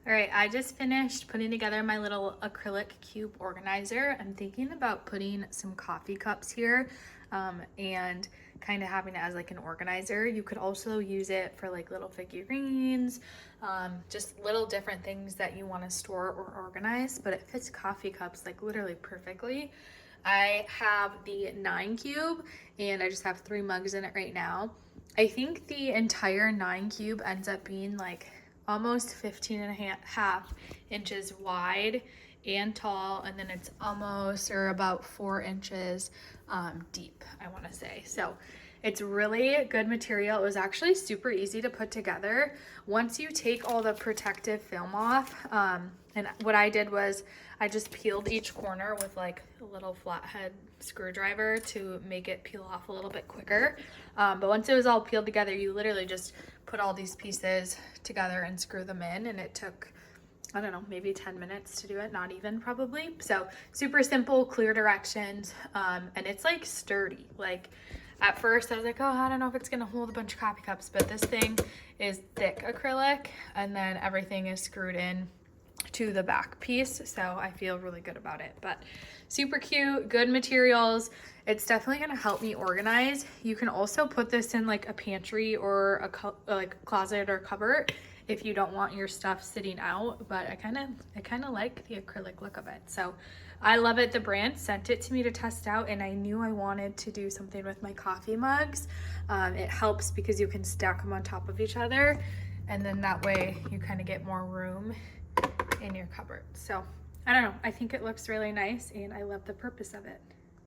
All right, I just finished putting together my little acrylic cube organizer. I'm thinking about putting some coffee cups here and kind of having it as like an organizer. You could also use it for like little figurines, just little different things that you want to store or organize, but it fits coffee cups like literally perfectly. I have the 9 cube and I just have 3 mugs in it right now. I think the entire 9 cube ends up being like almost 15 and a half inches wide and tall, and then it's almost or about 4 inches deep, I want to say. So it's really good material. It was actually super easy to put together once you take all the protective film off. And what I did was I just peeled each corner with like a little flathead screwdriver to make it peel off a little bit quicker. But once it was all peeled together, you literally just put all these pieces together and screw them in, and it took, I don't know, maybe 10 minutes to do it, not even probably. So super simple, clear directions, and it's like sturdy. Like at first I was like, oh, I don't know if it's gonna hold a bunch of coffee cups, but this thing is thick acrylic, and then everything is screwed in to the back piece, so I feel really good about it. But super cute, good materials. It's definitely going to help me organize. You can also put this in like a pantry or a like closet or cupboard if you don't want your stuff sitting out, but I kind of like the acrylic look of it. So I love it. The brand sent it to me to test out, and I knew I wanted to do something with my coffee mugs. It helps because you can stack them on top of each other, and then that way you kind of get more room in your cupboard. So I don't know, I think it looks really nice and I love the purpose of it.